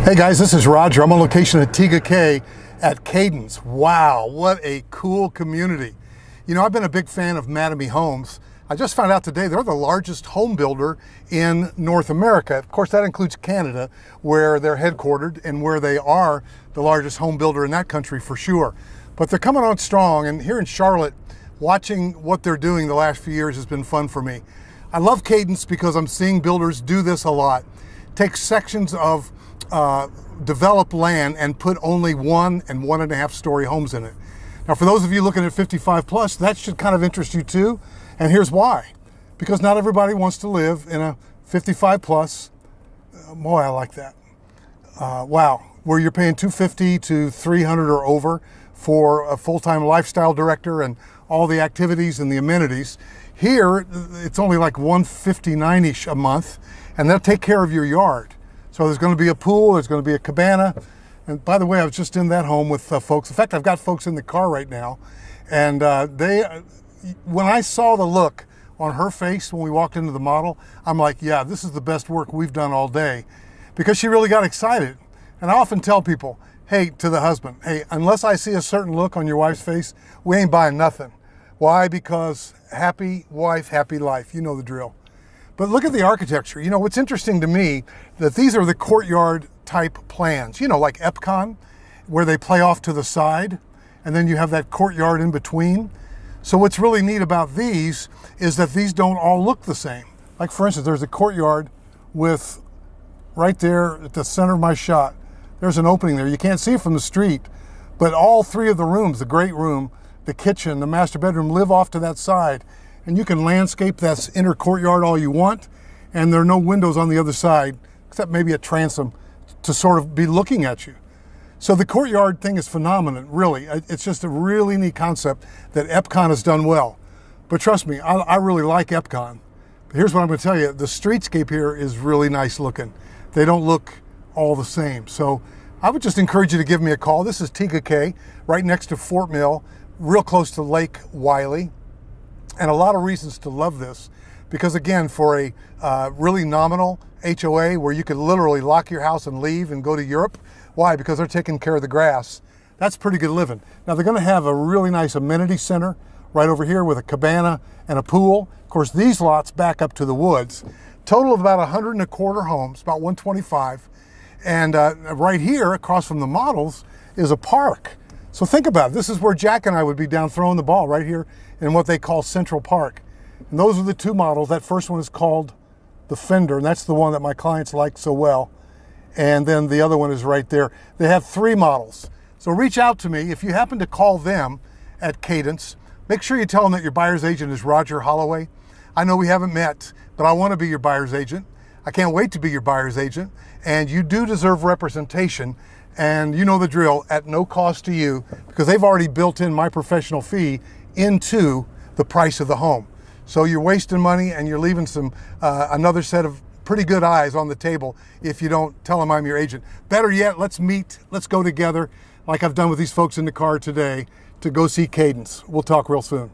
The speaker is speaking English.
Hey guys, this is Roger. I'm on location at Tega Cay at Cadence. Wow, what a cool community. You know, I've been a big fan of Mattamy homes. I just found out today they're the largest home builder in North America. Of course, that includes Canada, where they're headquartered and where they are the largest home builder in that country for sure. But they're coming on strong, and here in Charlotte, watching what they're doing the last few years has been fun for me. I love Cadence because I'm seeing builders do this a lot. Take sections of develop land and put only 1 and 1.5 story homes in it. Now, for those of you looking at 55 plus, that should kind of interest you too. And here's why. Because not everybody wants to live in a 55 plus. Boy, I like that. Wow, where you're paying $250 to $300 or over for a full-time lifestyle director and all the activities and the amenities. Here, it's only like $159-ish a month, and they'll take care of your yard. So there's going to be a pool, there's going to be a cabana. And by the way, I was just in that home with folks. In fact, I've got folks in the car right now. And when I saw the look on her face when we walked into the model, I'm like, yeah, this is the best work we've done all day. Because she really got excited. And I often tell people, hey, to the husband, hey, unless I see a certain look on your wife's face, we ain't buying nothing. Why? Because happy wife, happy life. You know the drill. But look at the architecture. You know, what's interesting to me, that these are the courtyard type plans, you know, like Epcon, where they play off to the side, and then you have that courtyard in between. So what's really neat about these is that these don't all look the same. Like for instance, there's a courtyard with, right there at the center of my shot, there's an opening there. You can't see it from the street, but all 3 of the rooms, the great room, the kitchen, the master bedroom, live off to that side. And you can landscape that inner courtyard all you want, and there are no windows on the other side, except maybe a transom to sort of be looking at you. So the courtyard thing is phenomenal, really. It's just a really neat concept that Epcon has done well. But trust me, I really like Epcon. But here's what I'm going to tell you. The streetscape here is really nice looking. They don't look all the same. So I would just encourage you to give me a call. This is Tega Cay, right next to Fort Mill, real close to Lake Wylie. And a lot of reasons to love this, because again, for a really nominal HOA where you could literally lock your house and leave and go to Europe. Why? Because they're taking care of the grass. That's pretty good living. Now they're going to have a really nice amenity center right over here with a cabana and a pool. Of course, these lots back up to the woods. Total of about 125 homes, about 125. And right here across from the models is a park. So think about it. This is where Jack and I would be down throwing the ball right here in what they call Central Park. And those are the 2 models. That first one is called the Fender, and that's the one that my clients like so well. And then the other one is right there. They have 3 models. So reach out to me. If you happen to call them at Cadence, make sure you tell them that your buyer's agent is Roger Holloway. I know we haven't met, but I want to be your buyer's agent. I can't wait to be your buyer's agent. And you do deserve representation. And you know the drill, at no cost to you, because they've already built in my professional fee into the price of the home. So you're wasting money and you're leaving some another set of pretty good eyes on the table if you don't tell them I'm your agent. Better yet, let's meet, let's go together like I've done with these folks in the car today to go see Cadence. We'll talk real soon.